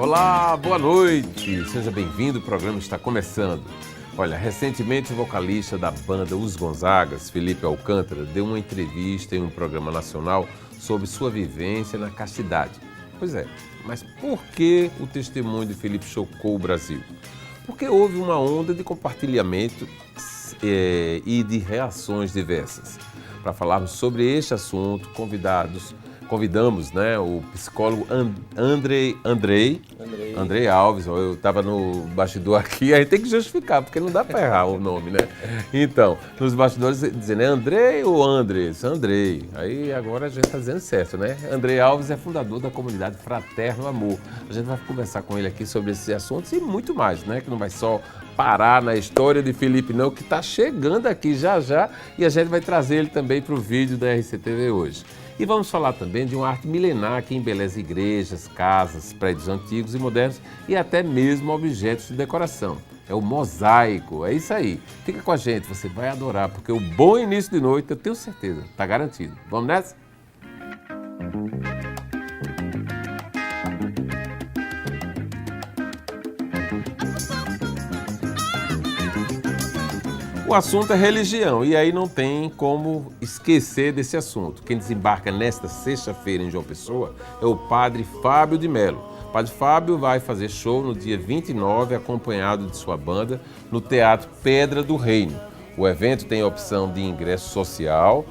Olá, boa noite, seja bem-vindo, o programa está começando. Olha, recentemente o vocalista da banda Os Gonzagas, Felipe Alcântara, deu uma entrevista em um programa nacional sobre sua vivência na castidade. Pois é, mas por que o testemunho de Felipe chocou o Brasil? Porque houve uma onda de compartilhamento e de reações diversas. Para falarmos sobre este assunto, convidamos o psicólogo Andrei Alves. Eu estava no bastidor aqui, aí tem que justificar, porque não dá para errar o nome, né? Então, nos bastidores dizendo, é Andrei ou Andres? Andrei. Aí agora a gente está dizendo certo, né? Andrei Alves é fundador da comunidade Fraterno Amor. A gente vai conversar com ele aqui sobre esses assuntos e muito mais, né? Que não vai só parar na história de Felipe, não, que está chegando aqui já já, e a gente vai trazer ele também para o vídeo da RCTV hoje. E vamos falar também de uma arte milenar que embeleza igrejas, casas, prédios antigos e modernos e até mesmo objetos de decoração. É o mosaico, é isso aí. Fica com a gente, você vai adorar, porque o bom início de noite, eu tenho certeza, está garantido. Vamos nessa? O assunto é religião e aí não tem como esquecer desse assunto. Quem desembarca nesta sexta-feira em João Pessoa é o padre Fábio de Mello. O padre Fábio vai fazer show no dia 29, acompanhado de sua banda, no Teatro Pedra do Reino. O evento tem a opção de ingresso social,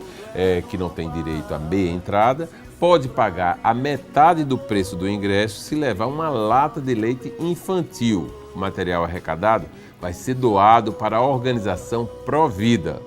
que não tem direito a meia entrada. Pode pagar a metade do preço do ingresso se levar uma lata de leite infantil. O material arrecadado vai ser doado para a organização Provida.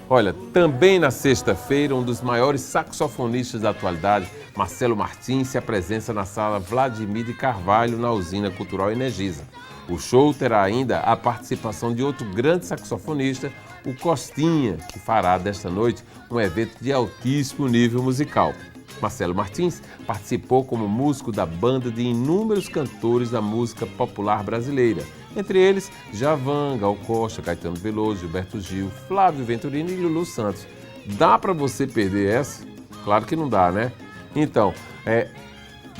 Olha, também na sexta-feira, um dos maiores saxofonistas da atualidade, Marcelo Martins, se apresenta na sala Vladimir de Carvalho, na Usina Cultural Energisa. O show terá ainda a participação de outro grande saxofonista, o Costinha, que fará desta noite um evento de altíssimo nível musical. Marcelo Martins participou como músico da banda de inúmeros cantores da música popular brasileira, entre eles Djavan, Gal Costa, Caetano Veloso, Gilberto Gil, Flávio Venturini e Lulu Santos. Dá para você perder essa? Claro que não dá, né? Então,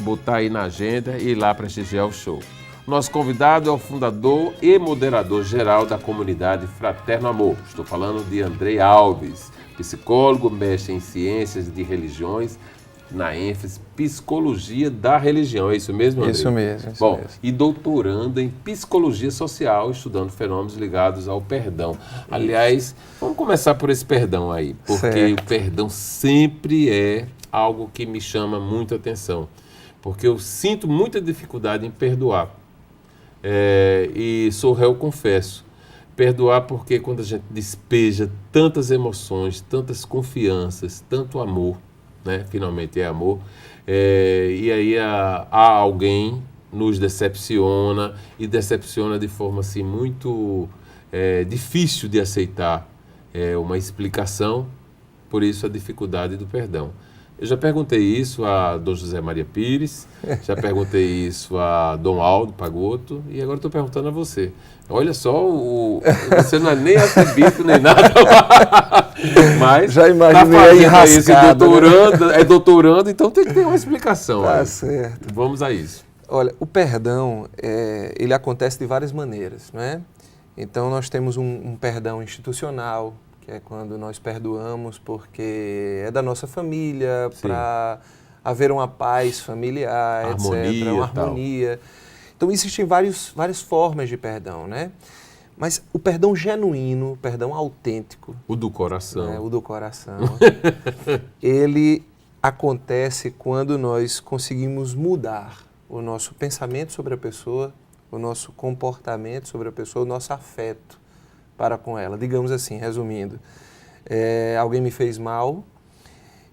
botar aí na agenda e ir lá prestigiar o show. Nosso convidado é o fundador e moderador geral da comunidade Fraterno Amor. Estou falando de Andrei Alves, psicólogo, mestre em ciências de religiões, na ênfase psicologia da religião, é isso mesmo, Andrei? Isso mesmo. E doutorando em psicologia social, estudando fenômenos ligados ao perdão. Aliás, vamos começar por esse perdão aí, porque o perdão sempre é algo que me chama muita atenção, porque eu sinto muita dificuldade em perdoar, e sou réu, confesso. Perdoar porque quando a gente despeja tantas emoções, tantas confianças, tanto amor, né? Finalmente é amor, e aí há alguém nos decepciona e decepciona de forma assim muito difícil de aceitar uma explicação, por isso a dificuldade do perdão. Eu já perguntei isso a Dom José Maria Pires, já perguntei isso a Dom Aldo Pagotto e agora estou perguntando a você. Olha só, você não é nem arcebispo nem nada, mas já imaginei tá fazendo isso, doutorando, né? Doutorando, então tem que ter uma explicação. Tá certo. Vamos a isso. Olha, o perdão, ele acontece de várias maneiras, não é? Então nós temos um perdão institucional, que é quando nós perdoamos porque é da nossa família, para haver uma paz familiar, harmonia, etc., uma harmonia. Então existem várias formas de perdão, né? Mas o perdão genuíno, o perdão autêntico... O do coração. O do coração. Ele acontece quando nós conseguimos mudar o nosso pensamento sobre a pessoa, o nosso comportamento sobre a pessoa, o nosso afeto para com ela. Digamos assim, resumindo, alguém me fez mal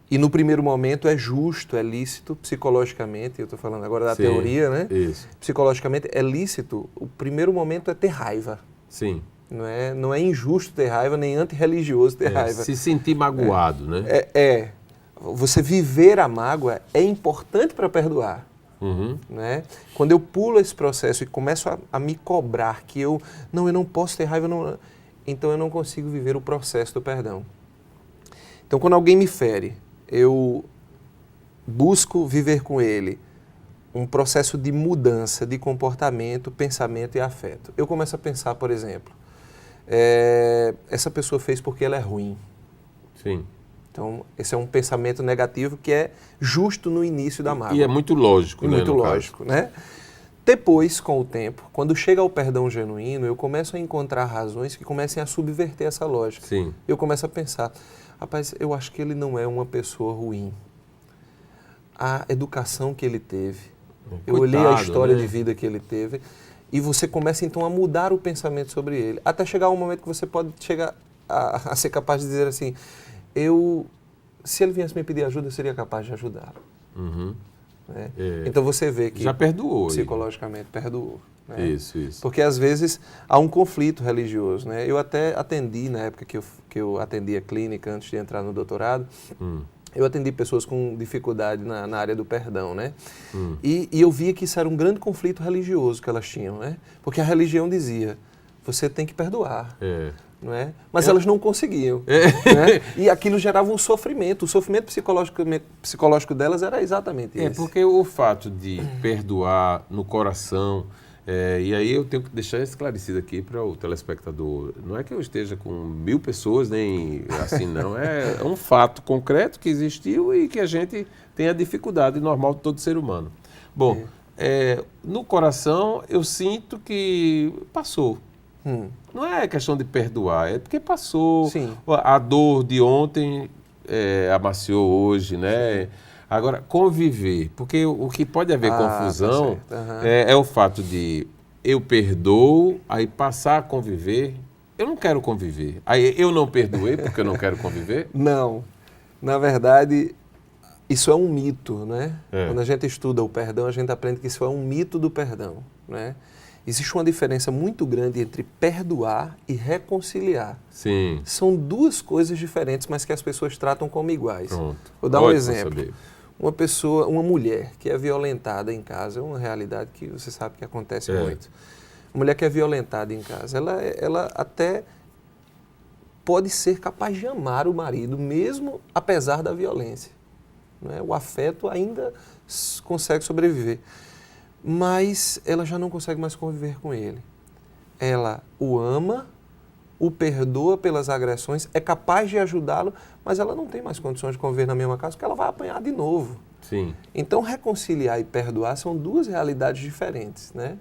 e no primeiro momento é justo, é lícito, psicologicamente, eu estou falando agora da teoria, né? Isso. Psicologicamente é lícito, o primeiro momento é ter raiva. Sim. Não é injusto ter raiva, nem antirreligioso ter raiva. Se sentir magoado, né? Você viver a mágoa é importante para perdoar. Uhum. Né? Quando eu pulo esse processo e começo a me cobrar que eu não posso ter raiva, então eu não consigo viver o processo do perdão. Então, quando alguém me fere, eu busco viver com ele um processo de mudança de comportamento, pensamento e afeto. Eu começo a pensar, por exemplo, essa pessoa fez porque ela é ruim. Sim. Então, esse é um pensamento negativo que é justo no início da mágoa. E é muito lógico, né? Muito lógico, né? Depois, com o tempo, quando chega ao perdão genuíno, eu começo a encontrar razões que comecem a subverter essa lógica. Sim. Eu começo a pensar, rapaz, eu acho que ele não é uma pessoa ruim. A educação que ele teve, eu olhei a história, né, de vida que ele teve, e você começa então a mudar o pensamento sobre ele, até chegar um momento que você pode chegar a ser capaz de dizer assim, se ele viesse me pedir ajuda, eu seria capaz de ajudá-lo. Uhum. Né? Então você vê que já perdoou, psicologicamente perdoou. Né? Isso. Porque às vezes há um conflito religioso. Né? Eu até atendi, na época que eu atendi a clínica antes de entrar no doutorado, eu atendi pessoas com dificuldade na área do perdão. Né? E eu via que isso era um grande conflito religioso que elas tinham. Né? Porque a religião dizia, você tem que perdoar. Não é? Mas elas não conseguiam. Né? E aquilo gerava um sofrimento. O sofrimento psicológico delas era exatamente esse. Porque o fato de perdoar no coração, e aí eu tenho que deixar esclarecido aqui para o telespectador, não é que eu esteja com 1000 pessoas, nem assim não, é um fato concreto que existiu e que a gente tem a dificuldade normal de todo ser humano. Bom, no coração eu sinto que passou. Não é questão de perdoar, é porque passou. Sim. A dor de ontem amaciou hoje, né? Sim. Agora, conviver, porque o que pode haver confusão é o fato de eu perdoo, aí passar a conviver. Eu não quero conviver. Aí eu não perdoei porque eu não quero conviver? Não. Na verdade, isso é um mito, né? Quando a gente estuda o perdão, a gente aprende que isso é um mito do perdão, né? Existe uma diferença muito grande entre perdoar e reconciliar. Sim. São duas coisas diferentes, mas que as pessoas tratam como iguais. Pronto. Vou dar um exemplo. Uma mulher que é violentada em casa, é uma realidade que você sabe que acontece muito. Uma mulher que é violentada em casa, ela até pode ser capaz de amar o marido, mesmo apesar da violência. Né? O afeto ainda consegue sobreviver. Mas ela já não consegue mais conviver com ele. Ela o ama, o perdoa pelas agressões, é capaz de ajudá-lo, mas ela não tem mais condições de conviver na mesma casa, porque ela vai apanhar de novo. Sim. Então, reconciliar e perdoar são duas realidades diferentes, né?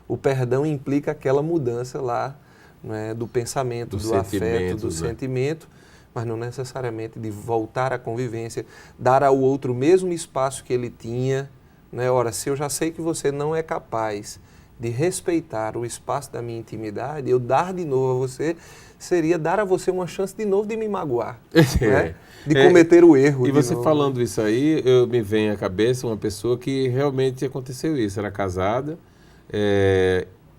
O perdão implica aquela mudança lá, né, do pensamento, do afeto, do sentimento, mas não necessariamente de voltar à convivência, dar ao outro o mesmo espaço que ele tinha. Né? Ora, se eu já sei que você não é capaz de respeitar o espaço da minha intimidade, eu dar de novo a você seria dar a você uma chance de novo de me magoar, né? De cometer o erro. E você falando isso aí, me vem à cabeça uma pessoa que realmente aconteceu isso. Era casada,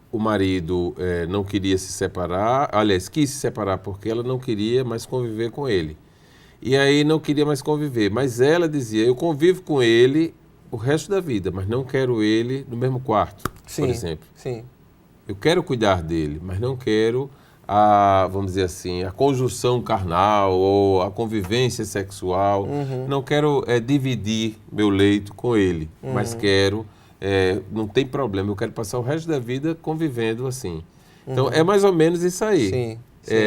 o marido não queria se separar, aliás, quis se separar porque ela não queria mais conviver com ele. E aí não queria mais conviver, mas ela dizia, eu convivo com ele o resto da vida, mas não quero ele no mesmo quarto, por exemplo. Sim. Eu quero cuidar dele, mas não quero vamos dizer assim, a conjunção carnal ou a convivência sexual. Não quero dividir meu leito com ele, mas quero, não tem problema, eu quero passar o resto da vida convivendo assim. Então, é mais ou menos isso aí. Sim.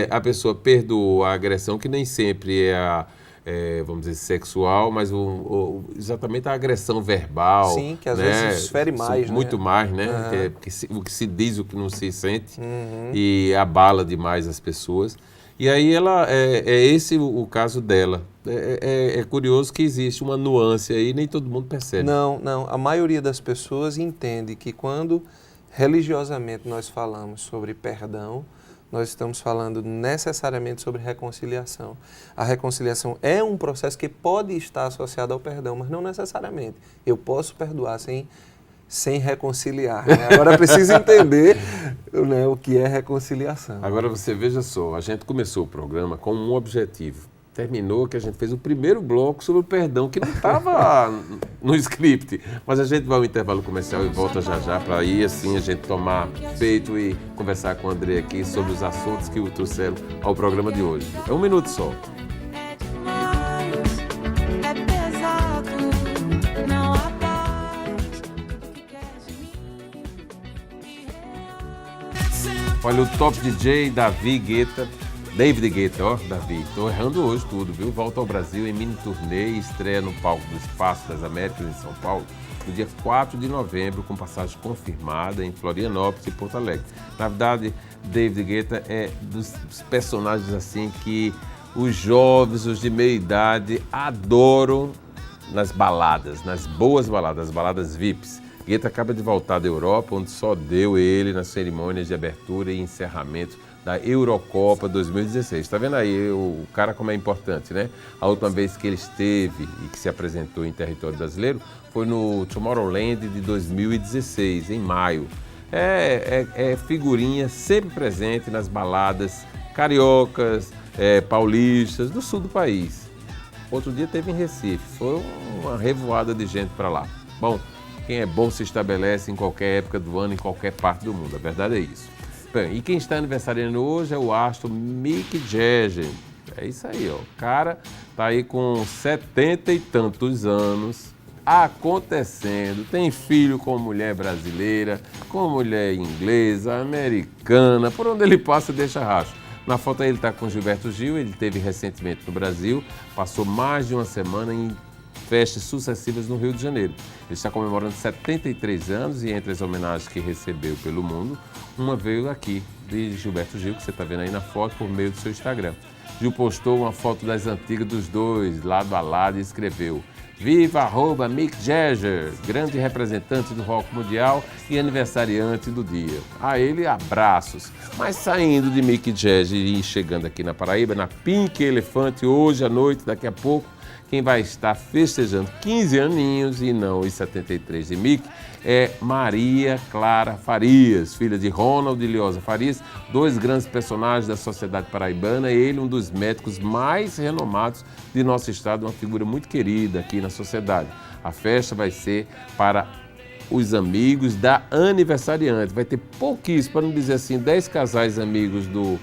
A pessoa perdoa a agressão, que nem sempre vamos dizer, sexual, mas exatamente a agressão verbal. Sim, que às vezes fere mais, muito mais, né? O que se diz, o que não se sente, e abala demais as pessoas. E aí esse o caso dela. É curioso que existe uma nuance aí, nem todo mundo percebe. Não. A maioria das pessoas entende que quando religiosamente nós falamos sobre perdão, nós estamos falando necessariamente sobre reconciliação. A reconciliação é um processo que pode estar associado ao perdão, mas não necessariamente. Eu posso perdoar sem reconciliar. Né? Agora preciso entender, né, o que é reconciliação. Agora você veja só, a gente começou o programa com um objetivo. Terminou que a gente fez o primeiro bloco sobre o perdão, que não estava no script. Mas a gente vai ao intervalo comercial e volta já para aí, assim, a gente tomar peito e conversar com o André aqui sobre os assuntos que o trouxeram ao programa de hoje. É 1 minuto só. Olha, o top DJ David Guetta, ó, Davi, tô errando hoje tudo, viu? Volta ao Brasil em mini turnê e estreia no palco do Espaço das Américas em São Paulo no dia 4 de novembro, com passagem confirmada em Florianópolis e Porto Alegre. Na verdade, David Guetta é dos personagens assim que os jovens, os de meia idade, adoram nas baladas, nas boas baladas, as baladas VIPs. Guetta acaba de voltar da Europa, onde só deu ele nas cerimônias de abertura e encerramento da Eurocopa 2016. Está vendo aí o cara como é importante, né? A última vez que ele esteve e que se apresentou em território brasileiro foi no Tomorrowland de 2016, em maio. É figurinha sempre presente nas baladas cariocas, paulistas, do sul do país. Outro dia teve em Recife, foi uma revoada de gente para lá. Bom, quem é bom se estabelece em qualquer época do ano, em qualquer parte do mundo, a verdade é isso. Bem, e quem está aniversariando hoje é o astro Mick Jagger. É isso aí, ó. O cara tá aí com 70 e tantos anos, acontecendo, tem filho com mulher brasileira, com mulher inglesa, americana, por onde ele passa deixa rastro. Na foto aí ele está com Gilberto Gil, ele esteve recentemente no Brasil, passou mais de uma semana em festas sucessivas no Rio de Janeiro. Ele está comemorando 73 anos e entre as homenagens que recebeu pelo mundo, uma veio aqui, de Gilberto Gil, que você está vendo aí na foto, por meio do seu Instagram. Gil postou uma foto das antigas dos dois, lado a lado, e escreveu: Viva @Mick Jagger, grande representante do rock mundial e aniversariante do dia. A ele, abraços. Mas saindo de Mick Jagger e chegando aqui na Paraíba, na Pink Elefante, hoje à noite, daqui a pouco, quem vai estar festejando 15 aninhos e não os 73 de Mick é Maria Clara Farias, filha de Ronald e Liosa Farias, dois grandes personagens da sociedade paraibana, ele um dos médicos mais renomados de nosso estado, uma figura muito querida aqui na sociedade. A festa vai ser para os amigos da aniversariante, vai ter pouquíssimos, para não dizer assim, 10 casais amigos dos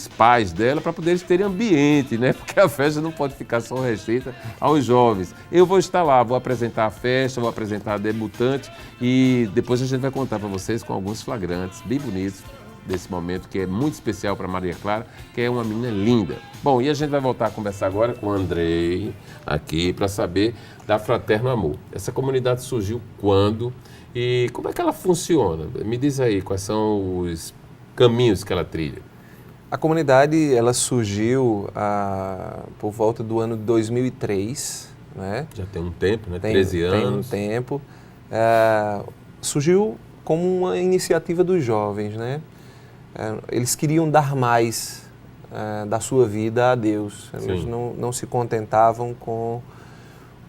pais dela, para poder eles terem ambiente, né? Porque a festa não pode ficar só restrita aos jovens. Eu vou estar lá, vou apresentar a festa, vou apresentar a debutante e depois a gente vai contar para vocês com alguns flagrantes bem bonitos desse momento, que é muito especial para Maria Clara, que é uma menina linda. Bom, e a gente vai voltar a conversar agora com o Andrei, aqui, para saber da Fraterno Amor. Essa comunidade surgiu quando e como é que ela funciona? Me diz aí, quais são os caminhos que ela trilha? A comunidade ela surgiu por volta do ano 2003, né? Já tem um tempo, né? 13 anos. Tem um tempo. Surgiu como uma iniciativa dos jovens, né? Eles queriam dar mais da sua vida a Deus. Eles não se contentavam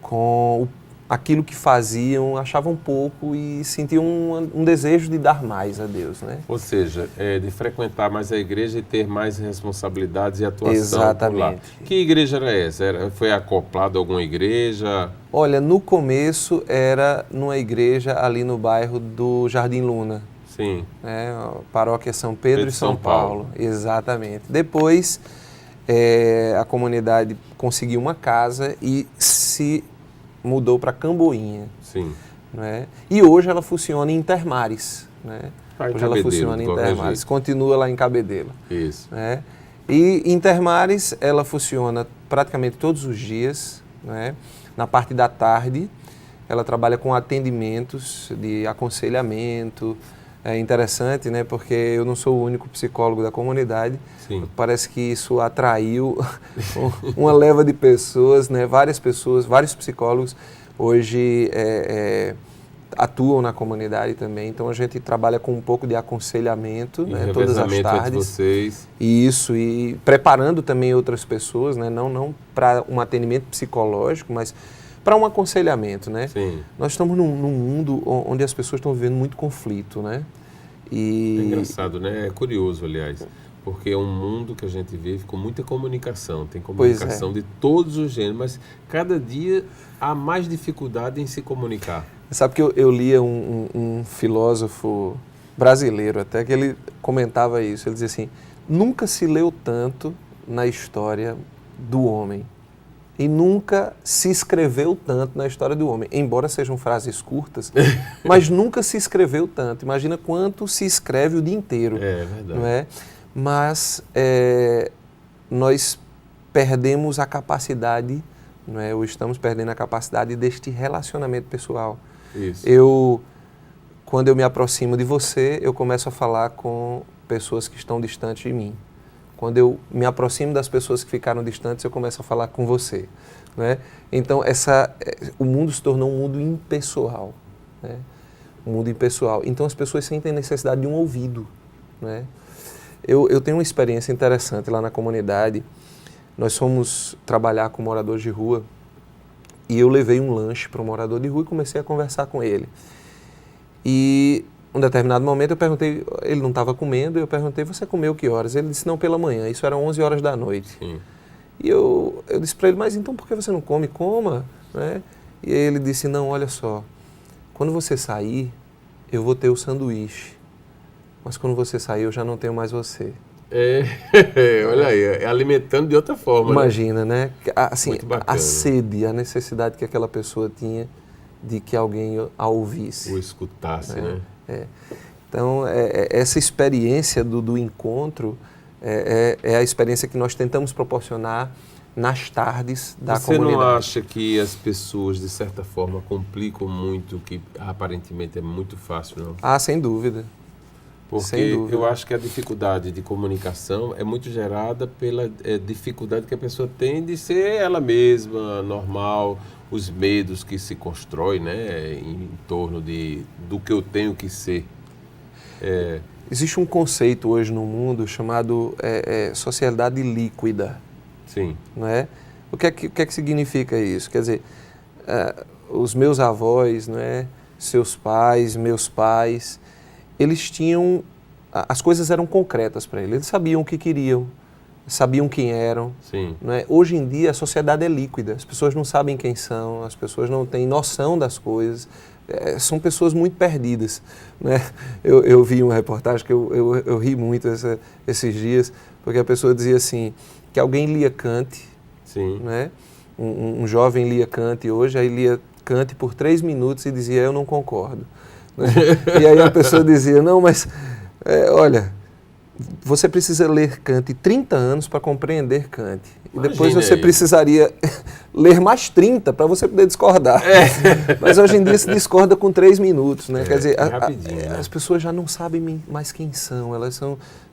com aquilo que faziam, achavam pouco e sentiam um desejo de dar mais a Deus, né? Ou seja, de frequentar mais a igreja e ter mais responsabilidades e atuação. Exatamente. Por lá. Que igreja era essa? Foi acoplado a alguma igreja? Olha, no começo era numa igreja ali no bairro do Jardim Luna. Sim. Né? A paróquia São Pedro e São Paulo. Exatamente. Depois a comunidade conseguiu uma casa e se mudou para Camboinha. Sim. Né? E hoje ela funciona em Intermares. Né? Hoje ela funciona em Intermares, continua lá em Cabedelo. Isso. Né? E em Intermares ela funciona praticamente todos os dias. Né? Na parte da tarde ela trabalha com atendimentos de aconselhamento. É interessante, né? Porque eu não sou o único psicólogo da comunidade. Sim. Parece que isso atraiu uma leva de pessoas, né? Várias pessoas, vários psicólogos hoje atuam na comunidade também. Então a gente trabalha com um pouco de aconselhamento, né? Todas as tardes. Entre vocês. Isso, e preparando também outras pessoas, né? Não para um atendimento psicológico, mas para um aconselhamento, né? Sim. Nós estamos num mundo onde as pessoas estão vivendo muito conflito, né? É engraçado, né? É curioso, aliás, porque é um mundo que a gente vive com muita comunicação, tem comunicação de todos os gêneros, mas cada dia há mais dificuldade em se comunicar. Sabe que eu lia um filósofo brasileiro até que ele comentava isso, ele dizia assim, nunca se leu tanto na história do homem E nunca se escreveu tanto na história do homem, embora sejam frases curtas, mas nunca se escreveu tanto. Imagina quanto se escreve o dia inteiro. É verdade. Não é? Mas nós perdemos a capacidade, não é? Ou estamos perdendo a capacidade deste relacionamento pessoal. Isso. Quando eu me aproximo de você, eu começo a falar com pessoas que estão distantes de mim. Quando eu me aproximo das pessoas que ficaram distantes, eu começo a falar com você. Né? Então, o mundo se tornou um mundo impessoal. Né? Um mundo impessoal. Então, as pessoas sentem necessidade de um ouvido. Né? Eu tenho uma experiência interessante lá na comunidade. Nós fomos trabalhar com moradores de rua e eu levei um lanche para um morador de rua e comecei a conversar com ele. E um determinado momento eu perguntei, ele não estava comendo, eu perguntei, você comeu que horas? Ele disse, não, pela manhã, isso era 11 horas da noite. Sim. E eu disse para ele, mas então por que você não come? Coma. Né? E aí ele disse, não, olha só, quando você sair, eu vou ter o sanduíche, mas quando você sair, eu já não tenho mais você. Olha aí, alimentando de outra forma. Imagina, né? Assim, Muito bacana. A sede, a necessidade que aquela pessoa tinha de que alguém a ouvisse. O escutasse, né? Então, essa experiência do encontro é a experiência que nós tentamos proporcionar nas tardes da comunidade. Você não acha que as pessoas, de certa forma, complicam muito o que aparentemente é muito fácil, não? Ah, sem dúvida. Porque eu acho que a dificuldade de comunicação é muito gerada pela dificuldade que a pessoa tem de ser ela mesma, normal, os medos que se constroem, né, em torno do que eu tenho que ser. Existe um conceito hoje no mundo chamado sociedade líquida. Sim. Não é? O que é que significa isso? Quer dizer, os meus avós, não é? Seus pais, meus pais, eles tinham, as coisas eram concretas para eles. Eles sabiam o que queriam, sabiam quem eram. Sim. Não é? Hoje em dia a sociedade é líquida, as pessoas não sabem quem são, as pessoas não têm noção das coisas, são pessoas muito perdidas. Né? Eu vi uma reportagem que eu ri muito esses dias, porque a pessoa dizia assim, que alguém lia Kant, Sim. né? Um jovem lia Kant hoje, aí lia Kant por 3 minutos e dizia, eu não concordo. Né? E aí a pessoa dizia, não, mas olha, você precisa ler Kant 30 anos para compreender Kant. E depois você precisaria ler mais 30 para você poder discordar. Mas hoje em dia se discorda com 3 minutos. Né? Quer dizer, as pessoas já não sabem mais quem são. Elas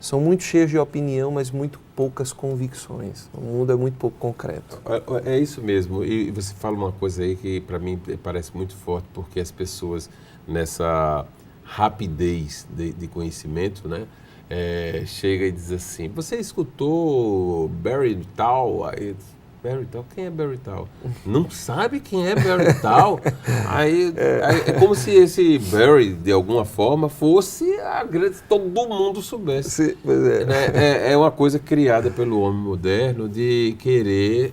são muito cheias de opinião, mas muito poucas convicções. O mundo é muito pouco concreto. É isso mesmo. E você fala uma coisa aí que para mim parece muito forte, porque as pessoas nessa rapidez de conhecimento, né? Chega e diz assim, você escutou Barry Tal? Barry Tal? Quem é Barry Tal? Não sabe quem é Barry Tal? Aí é como se esse Barry, de alguma forma, fosse a grande, todo mundo soubesse. Sim, pois é. É uma coisa criada pelo homem moderno de querer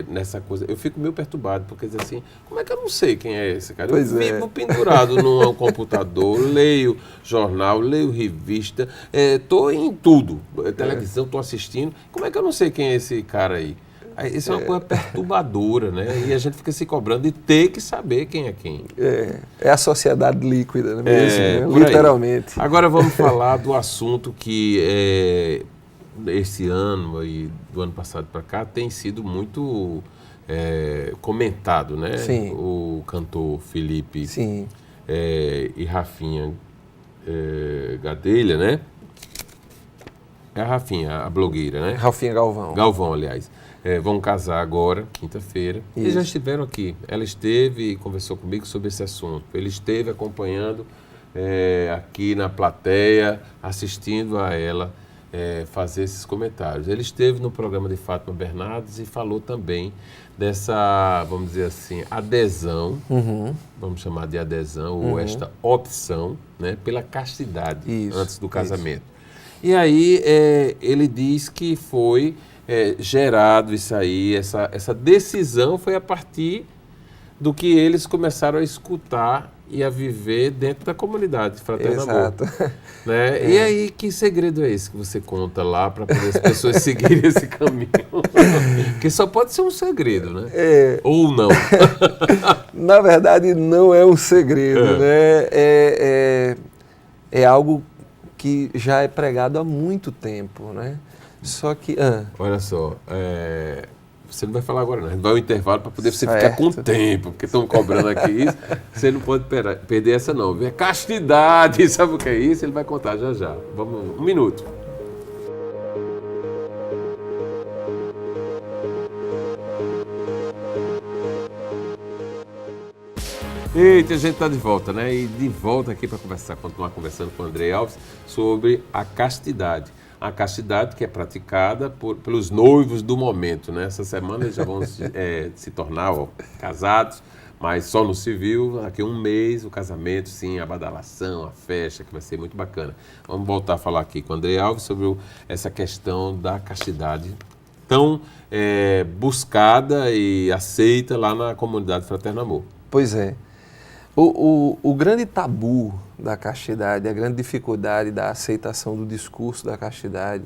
nessa coisa. Eu fico meio perturbado, porque diz assim, como é que eu não sei quem é esse cara? Pois eu vivo pendurado num computador, leio jornal, leio revista, estou em tudo, televisão, estou assistindo. Como é que eu não sei quem é esse cara aí? Isso é uma coisa perturbadora, né? E a gente fica se cobrando de ter que saber quem é quem. É a sociedade líquida, não é mesmo? Né? Literalmente. Agora vamos falar do assunto que esse ano e do ano passado para cá tem sido muito comentado, né? Sim. O cantor Felipe Sim. E Rafinha Gadelha, né? É a Rafinha, a blogueira, né? Rafinha Galvão. Galvão, aliás. Vão casar agora, quinta-feira. Eles já estiveram aqui. Ela esteve e conversou comigo sobre esse assunto. Ele esteve acompanhando aqui na plateia, assistindo a ela fazer esses comentários. Ele esteve no programa de Fátima Bernardes e falou também dessa, vamos dizer assim, adesão, vamos chamar de adesão, ou esta opção, né, pela castidade antes do casamento. E aí ele diz que foi gerado isso aí, essa decisão foi a partir do que eles começaram a escutar e a viver dentro da comunidade Fraterno Amor. Exato. Né? E aí, que segredo é esse que você conta lá para poder as pessoas seguirem esse caminho? Que só pode ser um segredo, né? Ou não. Na verdade, não é um segredo, né? É algo que já é pregado há muito tempo, né? Só que... Olha só, você não vai falar agora, não. A gente vai ao intervalo para poder você Certo. ficar com tempo, porque estão cobrando aqui isso. Você não pode perder essa, não. É castidade, sabe o que é isso? Ele vai contar já já. Vamos, 1 minuto. Eita, a gente está de volta, né? E de volta aqui para continuar conversando com o Andrei Alves sobre a castidade. A castidade que é praticada pelos noivos do momento, né? Essa semana eles já vão se tornar casados, mas só no civil. Daqui a 1 mês o casamento, sim, a badalação, a festa, que vai ser muito bacana. Vamos voltar a falar aqui com o Andrei Alves sobre essa questão da castidade tão buscada e aceita lá na comunidade Fraterno Amor. Pois é. O grande tabu da castidade, a grande dificuldade da aceitação do discurso da castidade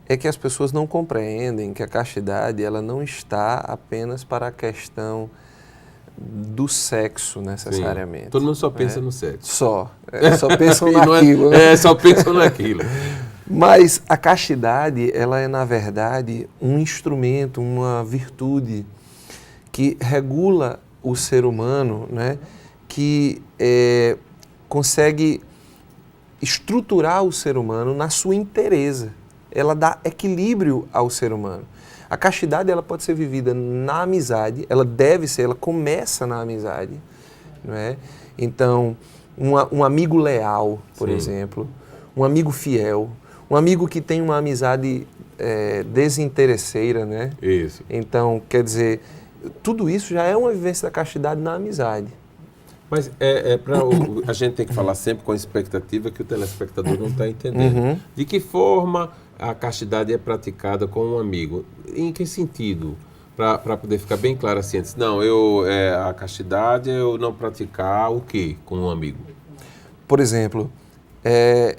é que as pessoas não compreendem que a castidade ela não está apenas para a questão do sexo necessariamente. Sim. Todo mundo só pensa no sexo. Só pensam naquilo. Só pensam naquilo. Mas a castidade, ela é na verdade um instrumento, uma virtude que regula o ser humano, né? Que consegue estruturar o ser humano na sua inteireza. Ela dá equilíbrio ao ser humano. A castidade ela pode ser vivida na amizade, ela começa na amizade, não é? Então, um amigo leal, por exemplo, um amigo fiel, um amigo que tem uma amizade desinteresseira, né? Isso. Então, quer dizer, tudo isso já é uma vivência da castidade na amizade. Mas a gente tem que falar sempre com a expectativa que o telespectador não está entendendo. Uhum. De que forma a castidade é praticada com um amigo? Em que sentido? Para poder ficar bem claro assim, antes. Não, a castidade é eu não praticar o quê com um amigo? Por exemplo,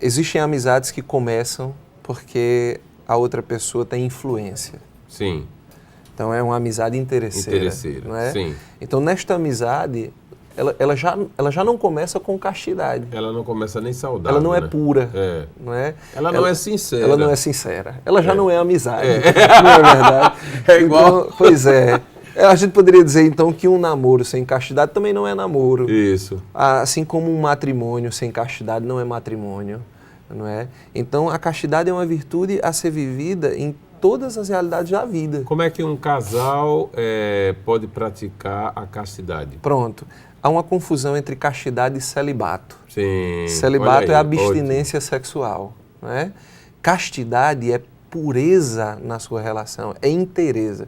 existem amizades que começam porque a outra pessoa tem influência. Sim. Então é uma amizade interesseira. Não é? Sim. Então nesta amizade, ela já não começa com castidade. Ela não começa nem saudável. Ela não é né? pura. Não é? Ela não é sincera. Ela não é sincera. Ela já não é amizade. Não é verdade? É igual. Então, pois é. A gente poderia dizer então que um namoro sem castidade também não é namoro. Isso. Assim como um matrimônio sem castidade não é matrimônio. Não é? Então a castidade é uma virtude a ser vivida em todas as realidades da vida. Como é que um casal pode praticar a castidade? Pronto. Há uma confusão entre castidade e celibato. Sim. Celibato é abstinência sexual. Não é? Castidade é pureza na sua relação, é inteireza.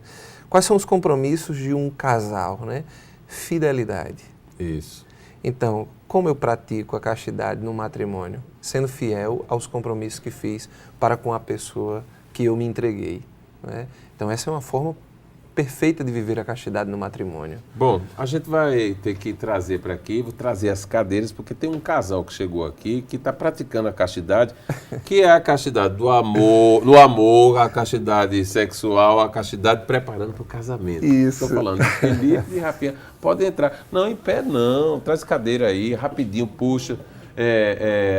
Quais são os compromissos de um casal? Né? Fidelidade. Isso. Então, como eu pratico a castidade no matrimônio? Sendo fiel aos compromissos que fiz para com a pessoa que eu me entreguei. Né? Então, essa é uma forma perfeita de viver a castidade no matrimônio. Bom, a gente vai ter que trazer para aqui, vou trazer as cadeiras, porque tem um casal que chegou aqui que está praticando a castidade, que é a castidade do amor, no amor, a castidade sexual, a castidade preparando para o casamento. Isso. Estou falando de Felipe e Rafinha. Pode entrar. Não, em pé não, traz cadeira aí, rapidinho, puxa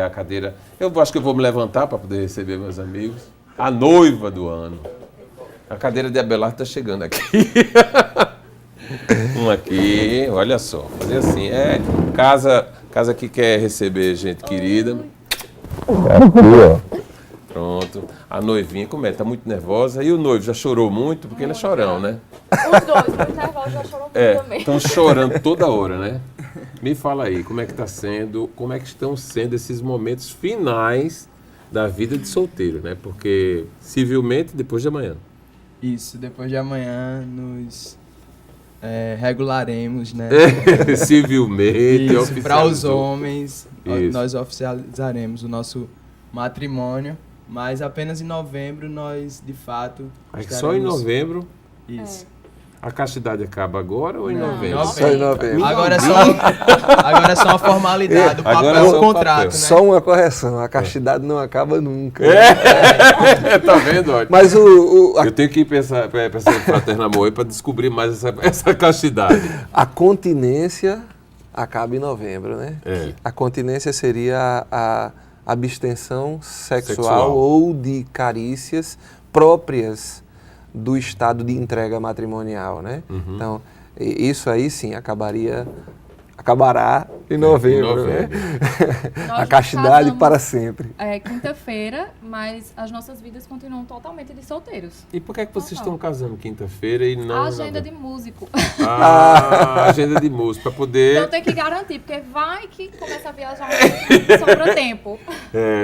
a cadeira. Eu acho que eu vou me levantar para poder receber meus amigos. A noiva do ano. A cadeira de Abelardo está chegando aqui. Um aqui, olha só. Fazer assim, casa que quer receber gente querida. Aqui, ó. Pronto. A noivinha, como é? Tá muito nervosa. E o noivo já chorou muito, porque ele é chorão, né? Os dois, muito nervosos, já chorou muito também. Estão chorando toda hora, né? Me fala aí, como é que está sendo, como é que estão sendo esses momentos finais da vida de solteiro, né? Porque, civilmente, depois de amanhã. Isso, depois de amanhã nos regularemos, né? Civilmente, Isso, para os oficializou. homens, Isso. nós oficializaremos o nosso matrimônio, mas apenas em novembro nós, de fato, Aí só em novembro. Isso. A castidade acaba agora ou em Não. novembro? Só em novembro. Agora é só uma formalidade, o Agora papel é só do o contrato, papel. né? Só uma correção, a castidade não acaba nunca. Tá vendo? Olha? Mas Eu tenho que ir para essa fraterna amor para descobrir mais essa castidade. a continência acaba em novembro, né? É. A continência seria a abstenção sexual Sexual. ou de carícias próprias do estado de entrega matrimonial, né? Uhum. Então, isso aí sim acabará em novembro, né? Nós A castidade casamos, para sempre. quinta-feira, mas as nossas vidas continuam totalmente de solteiros. E por que é que vocês Total. estão casando quinta-feira e não A em agenda de novembro? músico. Ah, agenda de música, para poder... Então tem que garantir, porque vai que começa a viajar e sobra tempo.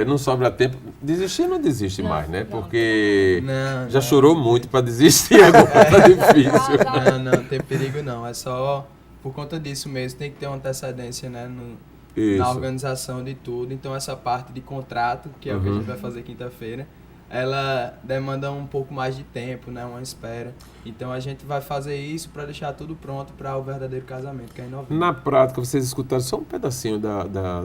Não sobra tempo. Desistir não desiste Não, mais, né? não. Porque Não, já não. chorou muito para desistir, agora tá difícil. Não tem perigo não, é só por conta disso mesmo, tem que ter uma antecedência, né, na Isso. organização de tudo. Então essa parte de contrato, que é o que a gente vai fazer quinta-feira, ela demanda um pouco mais de tempo, né, uma espera. Então a gente vai fazer isso para deixar tudo pronto para o verdadeiro casamento, que é em novembro. Na prática, vocês escutaram só um pedacinho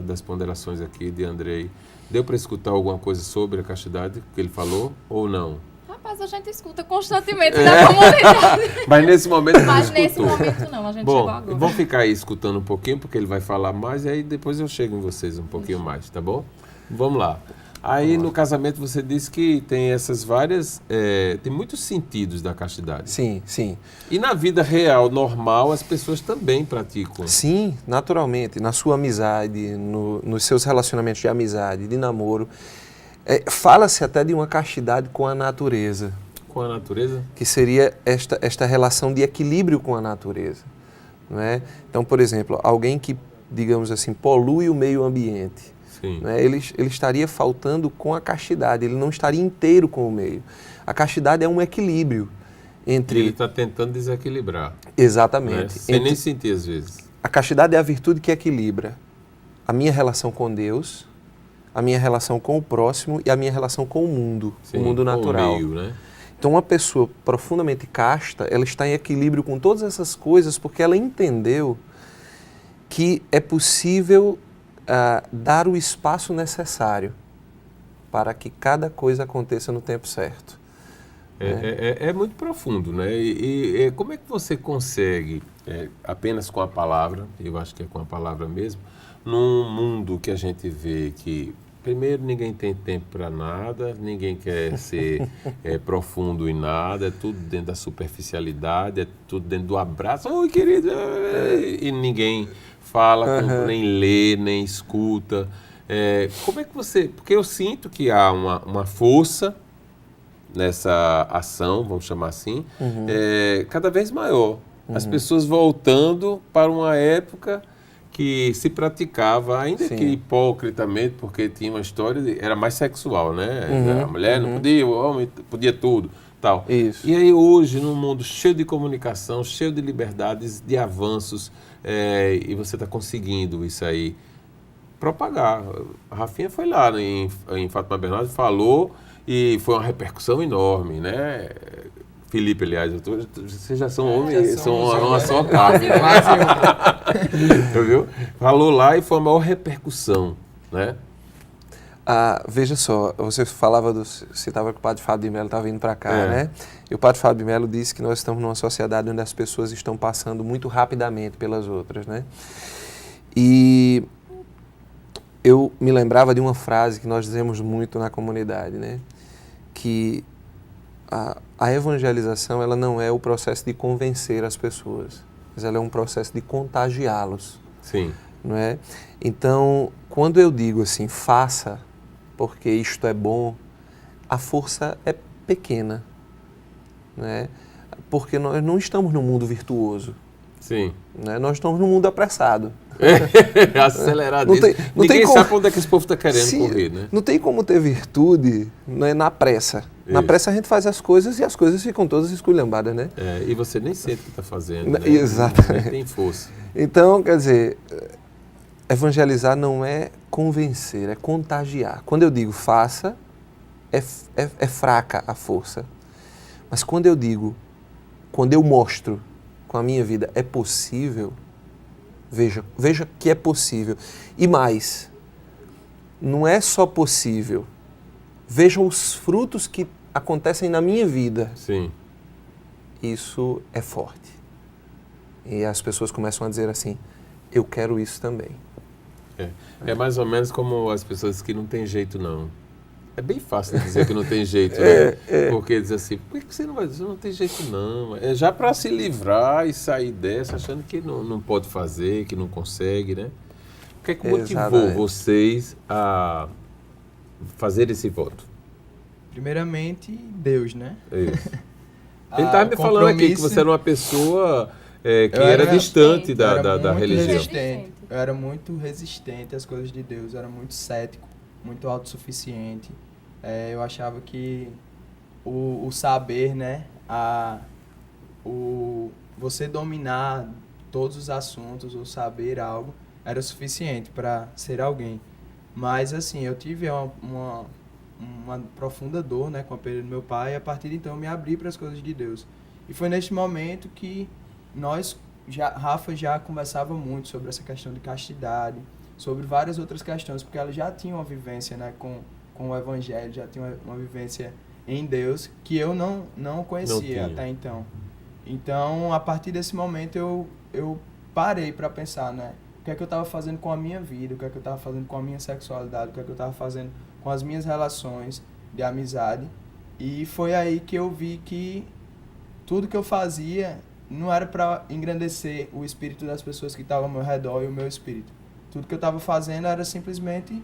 das ponderações aqui de Andrei. Deu para escutar alguma coisa sobre a castidade que ele falou ou não? Rapaz, a gente escuta constantemente na comunidade. Mas nesse momento não Mas escutou. nesse momento não, a gente chegou Bom, agora. vamos ficar aí escutando um pouquinho, porque ele vai falar mais, e aí depois eu chego em vocês um pouquinho mais, tá bom? Vamos lá. Aí no casamento você disse que tem essas várias, tem muitos sentidos da castidade. Sim, sim. E na vida real, normal, as pessoas também praticam. Sim, naturalmente. Na sua amizade, nos seus relacionamentos de amizade, de namoro. Fala-se até de uma castidade com a natureza, Com a natureza? que seria esta relação de equilíbrio com a natureza. Não é? Então, por exemplo, alguém que, digamos assim, polui o meio ambiente, Sim. não é? Ele estaria faltando com a castidade, ele não estaria inteiro com o meio. A castidade é um equilíbrio E entre... ele está tentando desequilibrar. Né? Exatamente. Sem nem sentir às vezes. A castidade é a virtude que equilibra a minha relação com Deus, a minha relação com o próximo e a minha relação com o mundo, Sim, o mundo com natural. o meio, né? Então, uma pessoa profundamente casta, ela está em equilíbrio com todas essas coisas porque ela entendeu que é possível dar o espaço necessário para que cada coisa aconteça no tempo certo. É muito profundo, né? E como é que você consegue, apenas com a palavra, eu acho que é com a palavra mesmo, num mundo que a gente vê que, primeiro, ninguém tem tempo para nada, ninguém quer ser profundo em nada, é tudo dentro da superficialidade, é tudo dentro do abraço, oi querido, e ninguém fala, nem lê, nem escuta. Como é que você... Porque eu sinto que há uma força nessa ação, vamos chamar assim, cada vez maior. As pessoas voltando para uma época que se praticava, ainda Sim. que hipocritamente, porque tinha uma história, era mais sexual, né? A mulher não podia, o homem podia tudo, tal. Isso. E aí hoje, num mundo cheio de comunicação, cheio de liberdades, de avanços, e você está conseguindo isso aí, propagar. A Rafinha foi lá em Fátima Bernardes, falou, e foi uma repercussão enorme, né? Felipe, aliás, vocês já são homens, são uma só carne. Viu? Falou lá e foi a maior repercussão, né? Veja só, você citava que o Padre Fábio de Mello estava vindo para cá, né? E o Padre Fábio de Mello disse que nós estamos numa sociedade onde as pessoas estão passando muito rapidamente pelas outras, né? E eu me lembrava de uma frase que nós dizemos muito na comunidade, né? Que a evangelização, ela não é o processo de convencer as pessoas, mas ela é um processo de contagiá-los. Sim. Não é? Então, quando eu digo assim, faça, porque isto é bom, a força é pequena, não é? Porque nós não estamos num mundo virtuoso, Sim. né? Nós estamos num mundo apressado. Acelerado. Não tem Ninguém como- sabe para onde é que esse povo está querendo Sim, correr, né? não tem como ter virtude, né, na pressa. Na Isso. pressa a gente faz as coisas e as coisas ficam todas esculhambadas, né? E você nem sente o que está fazendo, né? Exatamente. Nem tem força. Então, quer dizer, evangelizar não é convencer, é contagiar. Quando eu digo faça, é fraca a força. Mas quando eu digo quando eu mostro com a minha vida, é possível, veja que é possível. E mais, não é só possível, veja os frutos que acontecem na minha vida. Sim. Isso é forte. E as pessoas começam a dizer assim, eu quero isso também. É mais ou menos como as pessoas que não tem jeito, não. É bem fácil dizer que não tem jeito, né? Porque diz assim, por que você não vai dizer não tem jeito, não? É já para se livrar e sair dessa, achando que não pode fazer, que não consegue, né? O que é que motivou Exatamente. vocês a fazer esse voto? Primeiramente, Deus, né? É isso. Ele estava me falando aqui que você era uma pessoa que Eu era distante eu era da muito religião. resistente. Eu era muito resistente às coisas de Deus, eu era muito cético, muito autossuficiente. Eu achava que o saber, né, você dominar todos os assuntos ou saber algo era suficiente para ser alguém. Mas assim, eu tive uma profunda dor, né, com a perda do meu pai, e a partir de então eu me abri para as coisas de Deus. E foi neste momento que Rafa já conversava muito sobre essa questão de castidade, sobre várias outras questões, porque ela já tinha uma vivência, né, com o Evangelho, já tinha uma vivência em Deus que eu não conhecia até então. Então, a partir desse momento, eu parei para pensar, né, o que é que eu estava fazendo com a minha vida, o que é que eu estava fazendo com a minha sexualidade, o que é que eu estava fazendo com as minhas relações de amizade. E foi aí que eu vi que tudo que eu fazia não era para engrandecer o espírito das pessoas que estavam ao meu redor e o meu espírito. Tudo que eu estava fazendo era simplesmente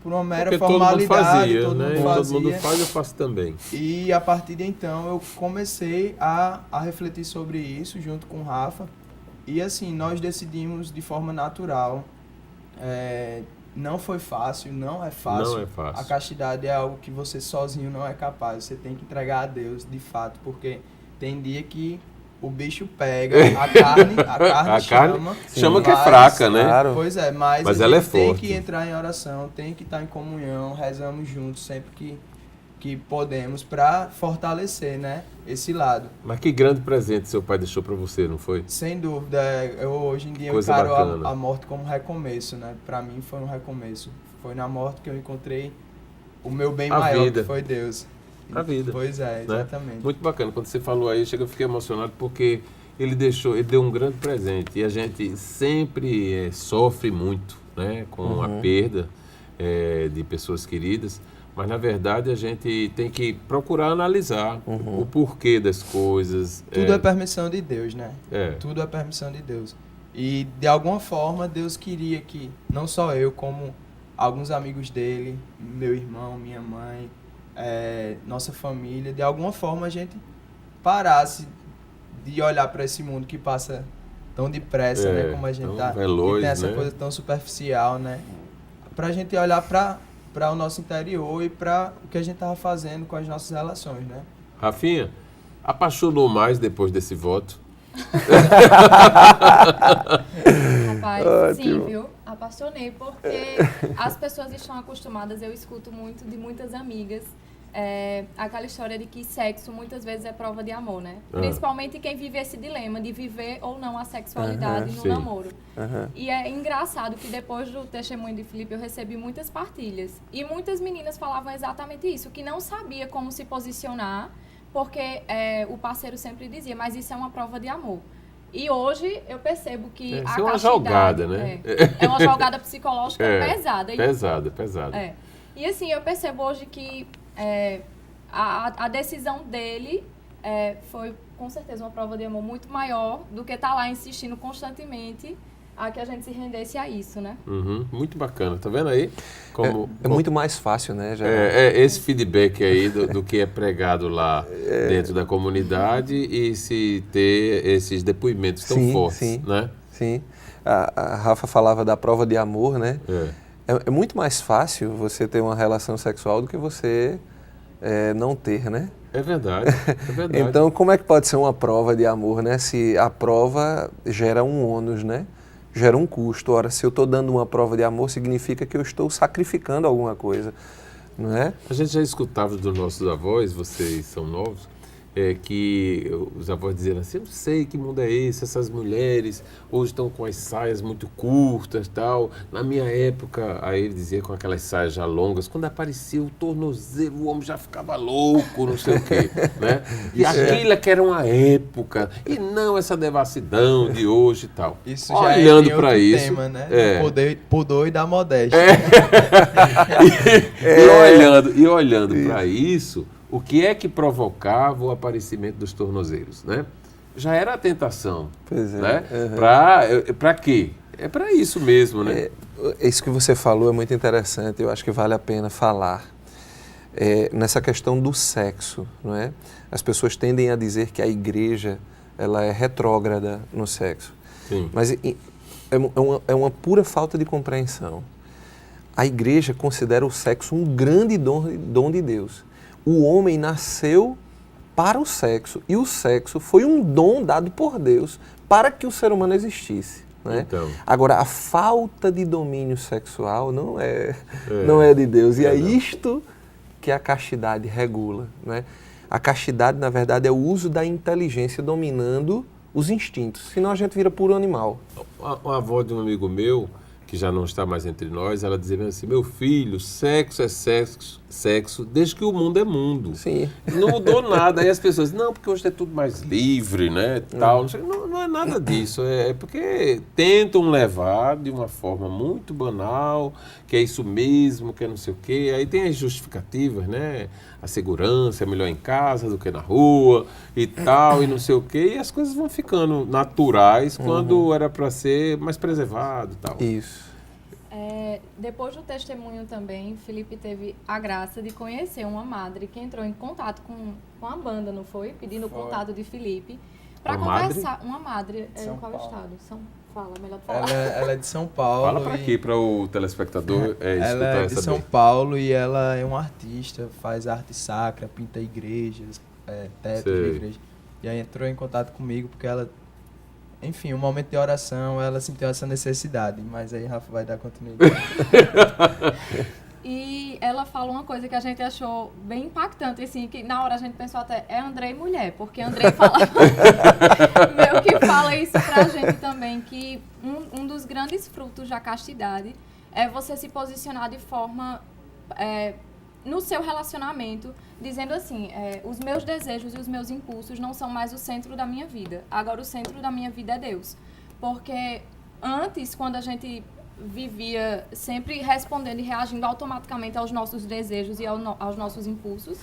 por uma mera Porque formalidade. todo mundo fazia, né? Todo mundo Todo mundo faz, eu faço também. E a partir de então eu comecei a refletir sobre isso junto com o Rafa. E assim, nós decidimos de forma natural. Não foi fácil, não é fácil. Não é fácil. A castidade é algo que você sozinho não é capaz. Você tem que entregar a Deus, de fato, porque tem dia que o bicho pega, a carne chama que é fraca, né? Claro. Pois é, mas ela é tem forte. que entrar em oração, tem que estar em comunhão, rezamos juntos sempre que podemos para fortalecer, né, esse lado. Mas que grande presente seu pai deixou para você, não foi? Sem dúvida, hoje em dia Coisa eu encaro bacana. a morte como recomeço, né? Para mim foi um recomeço. Foi na morte que eu encontrei o meu bem A maior, vida. que foi Deus. A vida. Pois é, exatamente. Né? Muito bacana. Quando você falou aí, eu fiquei emocionado porque ele deu um grande presente. E a gente sempre sofre muito, né, com a perda de pessoas queridas. Mas, na verdade, a gente tem que procurar analisar o porquê das coisas. Tudo é permissão de Deus, né? É. Tudo é permissão de Deus. E, de alguma forma, Deus queria que, não só eu, como alguns amigos dele, meu irmão, minha mãe, nossa família, de alguma forma a gente parasse de olhar para esse mundo que passa tão depressa, né? Como a gente tão tá. veloz, e tem essa né? coisa tão superficial, né? Pra gente olhar para o nosso interior e para o que a gente tava fazendo com as nossas relações, né? Rafinha, apaixonou mais depois desse voto? Rapaz, sim, viu? Apaixonei, porque as pessoas estão acostumadas, eu escuto muito de muitas amigas, aquela história de que sexo muitas vezes é prova de amor, né? Principalmente quem vive esse dilema de viver ou não a sexualidade no sim. namoro. E é engraçado que depois do testemunho de Felipe eu recebi muitas partilhas. E muitas meninas falavam exatamente isso, que não sabia como se posicionar, porque o parceiro sempre dizia, mas isso é uma prova de amor. E hoje eu percebo que a Isso é uma castidade... jogada, né? É uma jogada psicológica pesada. Pesada. E assim, eu percebo hoje que a decisão dele foi, com certeza, uma prova de amor muito maior do que estar lá insistindo constantemente a que a gente se rendesse a isso, né? Muito bacana. Tá vendo aí? É muito mais fácil, né? Esse feedback aí do que é pregado lá dentro da comunidade e se ter esses depoimentos tão fortes, né? Sim. A Rafa falava da prova de amor, né? É muito mais fácil você ter uma relação sexual do que você não ter, né? É verdade. Então, como é que pode ser uma prova de amor, né? Se a prova gera um ônus, né? Gera um custo. Ora, se eu estou dando uma prova de amor, significa que eu estou sacrificando alguma coisa, não é? A gente já escutava dos nossos avós, vocês são novos, que os avós diziam assim, eu não sei que mundo é esse, essas mulheres hoje estão com as saias muito curtas, tal. Na minha época, aí ele dizia com aquelas saias já longas, quando aparecia o tornozelo, o homem já ficava louco, não sei o quê, né? E aquilo que era uma época, e não essa devassidão de hoje e tal. Isso já olhando é para isso, tema, né? Pudor e da modéstia. E olhando para isso, o que é que provocava o aparecimento dos tornozelos, né? Já era a tentação, Pois é. né? Uhum. Para quê? É para isso mesmo, né? Isso que você falou é muito interessante, eu acho que vale a pena falar. Nessa questão do sexo, não é? As pessoas tendem a dizer que a igreja ela é retrógrada no sexo. Sim. Mas é uma pura falta de compreensão. A igreja considera o sexo um grande dom de Deus. O homem nasceu para o sexo e o sexo foi um dom dado por Deus para que o ser humano existisse. Né? Então. Agora, a falta de domínio sexual não é de Deus. E é isto que a castidade regula. Né? A castidade, na verdade, é o uso da inteligência dominando os instintos. Senão a gente vira puro animal. A avó de um amigo meu, que já não está mais entre nós, ela dizia assim, meu filho, sexo é sexo desde que o mundo é mundo. Sim. Não mudou nada. Aí as pessoas, não, porque hoje é tudo mais livre, né, tal. Não é nada disso. É porque tentam levar de uma forma muito banal, que é isso mesmo, que é não sei o quê. Aí tem as justificativas, né, a segurança é melhor em casa do que na rua e tal, e não sei o quê. E as coisas vão ficando naturais quando era para ser mais preservado e tal. Isso. Depois do testemunho também, Felipe teve a graça de conhecer uma madre que entrou em contato com a banda, não foi? Pedindo o contato de Felipe para conversar. Uma madre em qual estado? Fala, melhor falar. Ela é de São Paulo. Fala para aqui, para o telespectador ela é de São Paulo e ela é uma artista, faz arte sacra, pinta igrejas, teto de igreja. E aí entrou em contato comigo porque ela... Enfim, um momento de oração, ela sentiu essa necessidade, mas aí Rafa vai dar continuidade. E ela fala uma coisa que a gente achou bem impactante, assim, que na hora a gente pensou até, é Andrei mulher, porque Andrei fala, meio que fala isso pra gente também, que um dos grandes frutos da castidade é você se posicionar de forma... no seu relacionamento, dizendo assim, os meus desejos e os meus impulsos não são mais o centro da minha vida. Agora o centro da minha vida é Deus. Porque antes, quando a gente vivia sempre respondendo e reagindo automaticamente aos nossos desejos e aos nossos impulsos,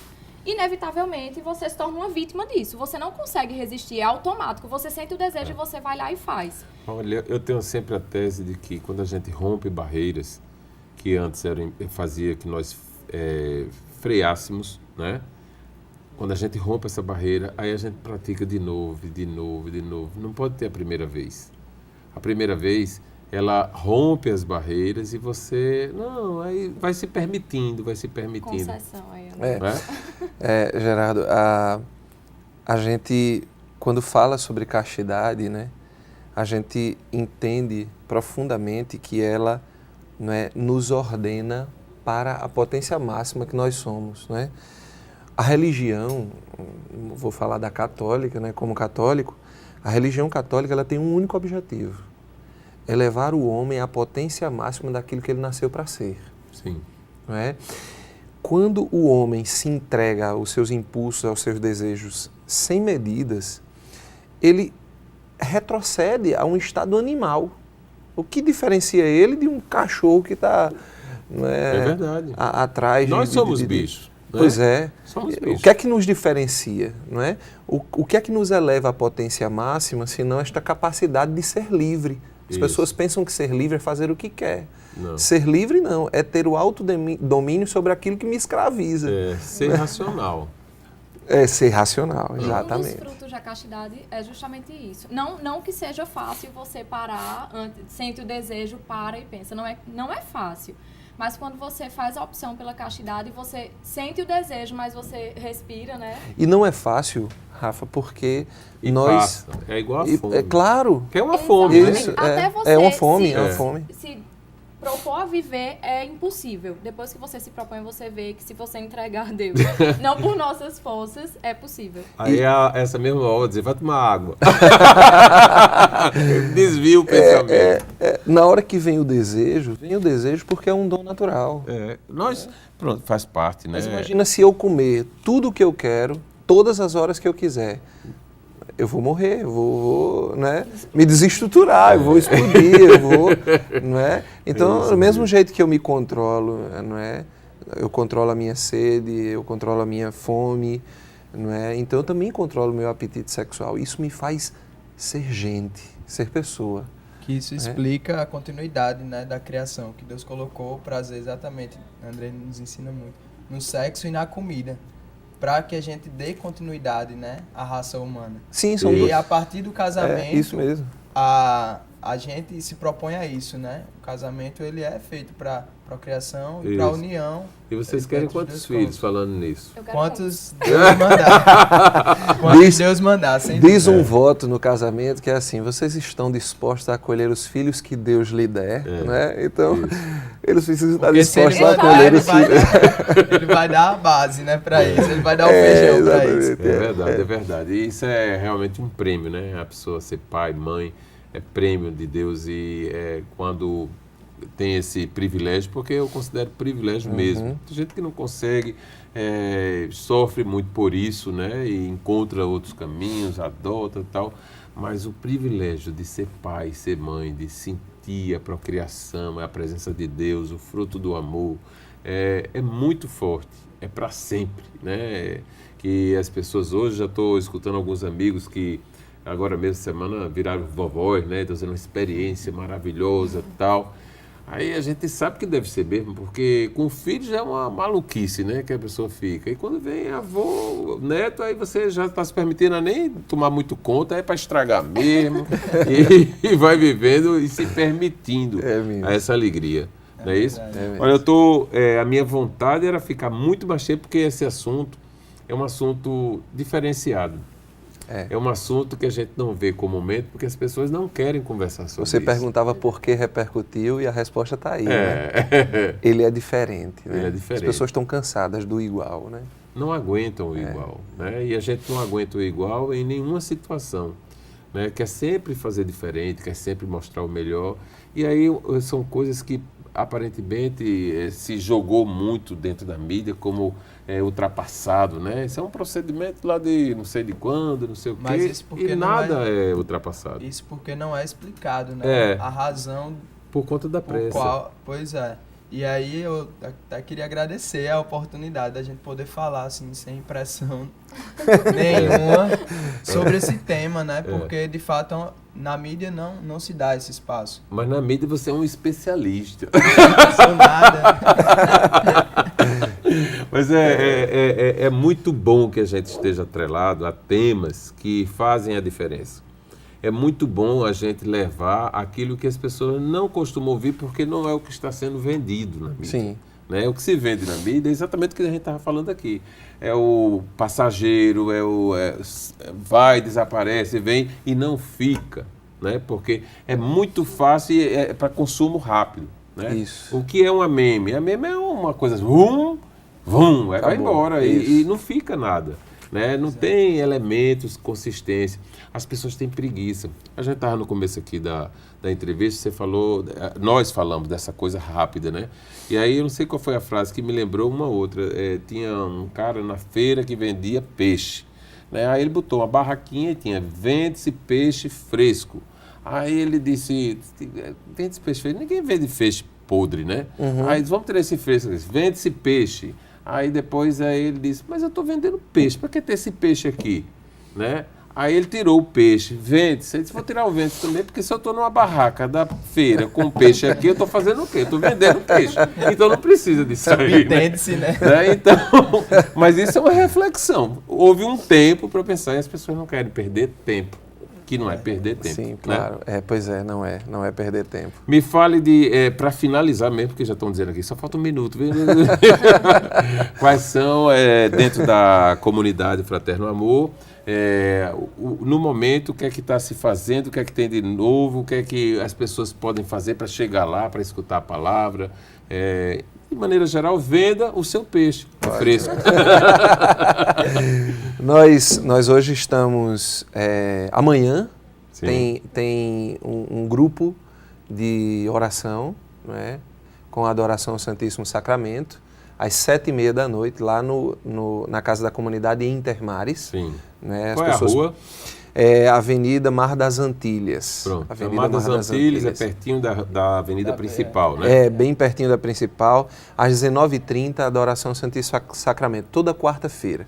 inevitavelmente você se torna uma vítima disso. Você não consegue resistir, é automático. Você sente o desejo e você vai lá e faz. Olha, eu tenho sempre a tese de que quando a gente rompe barreiras que antes fazia que nós freássemos, né? Quando a gente rompe essa barreira, aí a gente pratica de novo. Não pode ter a primeira vez. A primeira vez, ela rompe as barreiras e você... Não, aí vai se permitindo. Concessão aí. Gerardo, a gente, quando fala sobre castidade, né? A gente entende profundamente que ela, né, nos ordena para a potência máxima que nós somos, né? A religião, vou falar da católica, né? Como católico, a religião católica ela tem um único objetivo, é levar o homem à potência máxima daquilo que ele nasceu para ser. Sim. Não é? Quando o homem se entrega aos seus impulsos, aos seus desejos sem medidas, ele retrocede a um estado animal. O que diferencia ele de um cachorro que está... É verdade. Atrás nós somos bichos. Né? Pois é. Somos bichos. O que é que nos diferencia? Não é? O que é que nos eleva à potência máxima, senão esta capacidade de ser livre? As pessoas pensam que ser livre é fazer o que quer. Não. Ser livre não, é ter o autodomínio sobre aquilo que me escraviza. É ser racional. É ser racional, exatamente. Um dos frutos da castidade é justamente isso. Não que seja fácil você parar, sente o desejo, para e pensa. Não é fácil. Mas quando você faz a opção pela castidade, você sente o desejo, mas você respira, né? E não é fácil, Rafa, porque nós... Passa. É igual a fome. É claro. Que é uma fome, né? Isso, Até você é uma fome, se, é uma fome. Se propor a viver é impossível. Depois que você se propõe, você vê que se você entregar a Deus, não por nossas forças, é possível. Aí essa mesma hora dizer, vai tomar água. Desvia o pensamento. Na hora que vem o desejo porque é um dom natural. Pronto, faz parte, né? Mas imagina se eu comer tudo o que eu quero, todas as horas que eu quiser. Eu vou morrer, eu vou né, me desestruturar, eu vou explodir, não é? Então, do mesmo jeito que eu me controlo, não é? Eu controlo a minha sede, eu controlo a minha fome, não é? Então eu também controlo o meu apetite sexual. Isso me faz ser gente, ser pessoa. Que isso explica a continuidade, né, da criação, que Deus colocou o prazer exatamente, André nos ensina muito, no sexo e na comida, para que a gente dê continuidade, né, à raça humana. Sim, são E a partir do casamento, isso mesmo. A gente se propõe a isso, né? O casamento ele é feito para procriação e para união. E vocês querem quantos filhos falando nisso? Eu quero Quantos Deus mandar. Quantos Deus mandar, sem Diz um voto no casamento que é assim, vocês estão dispostos a acolher os filhos que Deus lhe der, né? Então, eles precisam estar dispostos a acolher os filhos. Ele vai dar a base, né, para isso. Ele vai dar o feijão para isso. É verdade. E isso é realmente um prêmio, né? A pessoa ser pai, mãe, é prêmio de Deus e quando tem esse privilégio, porque eu considero privilégio mesmo. Tem gente que não consegue, sofre muito por isso, né? E encontra outros caminhos, adota e tal, mas o privilégio de ser pai, ser mãe, de sentir a procriação, a presença de Deus, o fruto do amor, é muito forte, é para sempre, né? Que as pessoas hoje, já estou escutando alguns amigos que agora mesmo semana viraram vovós, né? Estão fazendo uma experiência maravilhosa e tal. Aí a gente sabe que deve ser mesmo, porque com filhos já é uma maluquice, né? Que a pessoa fica. E quando vem avô, neto, aí você já está se permitindo a nem tomar muito conta, é para estragar mesmo. e vai vivendo e se permitindo a essa alegria. Não é isso? Olha, a minha vontade era ficar muito mais tempo, porque esse assunto é um assunto diferenciado. É um assunto que a gente não vê comumente, porque as pessoas não querem conversar sobre isso. Você perguntava por que repercutiu e a resposta está aí. Né? Ele é diferente. Né? Ele é diferente. As pessoas estão cansadas do igual. Né? Não aguentam o igual. Né? E a gente não aguenta o igual em nenhuma situação. Né? Quer sempre fazer diferente, quer sempre mostrar o melhor. E aí são coisas que aparentemente se jogou muito dentro da mídia como ultrapassado, né? Isso é um procedimento lá de não sei de quando, não sei o quê, e nada é ultrapassado. Isso porque não é explicado, né? A razão... Por conta da pressa. Pois é. E aí eu até queria agradecer a oportunidade da gente poder falar assim, sem pressão nenhuma sobre esse tema, né? Porque de fato na mídia não se dá esse espaço. Mas na mídia você é um especialista. Não sou nada. Mas é muito bom que a gente esteja atrelado a temas que fazem a diferença. É muito bom a gente levar aquilo que as pessoas não costumam ouvir, porque não é o que está sendo vendido na mídia. Sim. Né? O que se vende na mídia é exatamente o que a gente estava falando aqui. É o passageiro, vai, desaparece, vem e não fica. Né? Porque é muito fácil e é para consumo rápido. Né? Isso. O que é uma meme? A meme é uma coisa, vai embora e não fica nada. Né? Não tem elementos, consistência. As pessoas têm preguiça. A gente estava no começo aqui da entrevista, você falou, nós falamos dessa coisa rápida, né? E aí eu não sei qual foi a frase que me lembrou uma outra. Tinha um cara na feira que vendia peixe. Né? Aí ele botou uma barraquinha e tinha vende-se peixe fresco. Aí ele disse, vende-se peixe fresco? Ninguém vende peixe podre, né? Aí vamos ter esse fresco, vende-se peixe. Aí depois ele disse, mas eu estou vendendo peixe, para que ter esse peixe aqui? Né? Aí ele tirou o peixe, vende-se. Ele disse, vou tirar o vende-se também, porque se eu estou numa barraca da feira com peixe aqui, eu estou fazendo o quê? Estou vendendo peixe. Então não precisa disso aí. Entende-se, né? Então, mas isso é uma reflexão. Houve um tempo para pensar e as pessoas não querem perder tempo. que não é perder tempo. Sim, né? claro. Pois é, não é perder tempo. Me fale para finalizar mesmo, porque já estão dizendo aqui, só falta um minuto. Quais são, dentro da comunidade Fraterno Amor, no momento, o que é que está se fazendo, o que é que tem de novo, o que é que as pessoas podem fazer para chegar lá, para escutar a palavra. De maneira geral, venda o seu peixe fresco. Nós hoje estamos, amanhã tem um grupo de oração, não é? Com a adoração ao Santíssimo Sacramento, às 7h30 da noite, lá na Casa da Comunidade em Intermares. Sim. Né? Qual é a rua? Avenida Mar das Antilhas. Pronto. Avenida Mar das Antilhas é pertinho da avenida principal, né? Bem pertinho da principal. Às 19h30, adoração ao Santíssimo Sacramento, toda quarta-feira.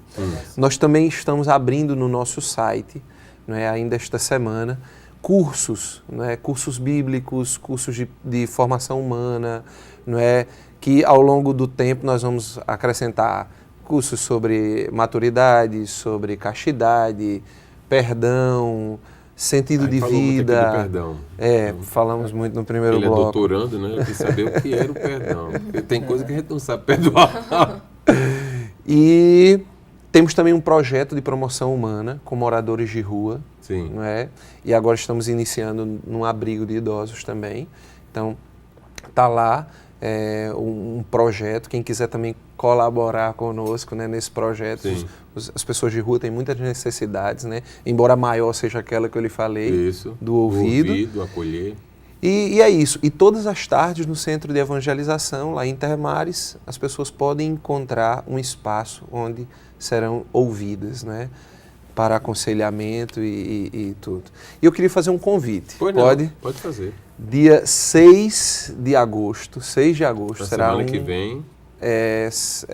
Nós também estamos abrindo no nosso site, não é, ainda esta semana, cursos, não é, cursos bíblicos, cursos de formação humana, não é, que ao longo do tempo nós vamos acrescentar cursos sobre maturidade, sobre castidade, perdão, sentido de vida. Muito aqui do perdão. Falamos muito no primeiro bloco. Ele é doutorando, né? Eu quis saber o que era o perdão. Porque tem coisa que a gente não sabe perdoar. E temos também um projeto de promoção humana com moradores de rua. Sim. Não é? E agora estamos iniciando num abrigo de idosos também. Então, está lá um projeto. Quem quiser também colaborar conosco, né, nesse projeto. As pessoas de rua têm muitas necessidades, né? Embora a maior seja aquela que eu lhe falei, Isso. do ouvido. Do ouvido, acolher. E é isso. E todas as tardes no Centro de Evangelização, lá em Intermares, as pessoas podem encontrar um espaço onde serão ouvidas, né? Para aconselhamento e tudo. E eu queria fazer um convite. Pode fazer. Dia 6 de agosto, será semana que vem. Esse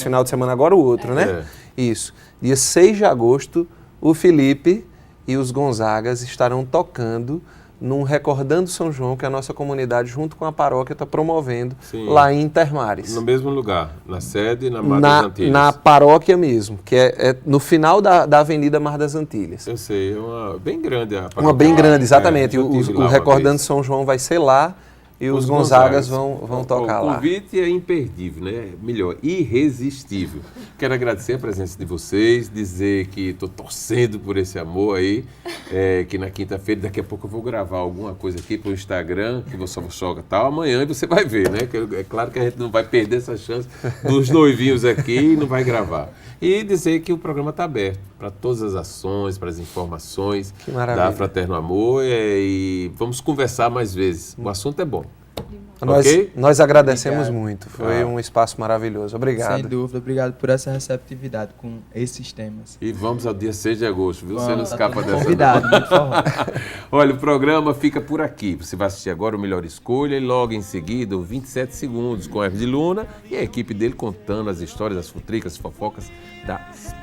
final de semana agora o outro, né? É. Isso. Dia 6 de agosto, o Felipe e os Gonzagas estarão tocando num Recordando São João, que a nossa comunidade, junto com a paróquia, está promovendo lá em Intermares. No mesmo lugar, na sede, na Mar das Antilhas. Na paróquia mesmo, que é no final da Avenida Mar das Antilhas. Eu sei, é bem grande a paróquia. Uma bem grande, exatamente. O Recordando vez. São João vai ser lá e os Gonzagas vão tocar lá. O convite é imperdível, né? Melhor, irresistível. Quero agradecer a presença de vocês, dizer que estou torcendo por esse amor aí, que na quinta-feira, daqui a pouco eu vou gravar alguma coisa aqui para o Instagram, que você joga tal, amanhã você vai ver, né? É claro que a gente não vai perder essa chance dos noivinhos aqui e não vai gravar. E dizer que o programa está aberto para todas as ações, para as informações da Fraterno Amor e vamos conversar mais vezes. O assunto é bom. Nós agradecemos muito. Foi um espaço maravilhoso. Obrigado. Sem dúvida. Obrigado por essa receptividade com esses temas. E vamos ao dia 6 de agosto, viu? Você não Tá escapa dessa. Convidado, muito Olha, o programa fica por aqui. Você vai assistir agora o Melhor Escolha e logo em seguida o 27 Segundos com Hermes de Luna e a equipe dele contando as histórias, as futricas, fofocas da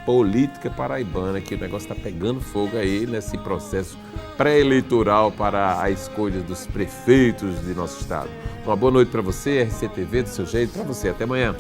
política paraibana, que o negócio está pegando fogo aí nesse processo pré-eleitoral para a escolha dos prefeitos de nosso estado. Uma boa noite para você, RCTV do seu jeito, para você. Até amanhã.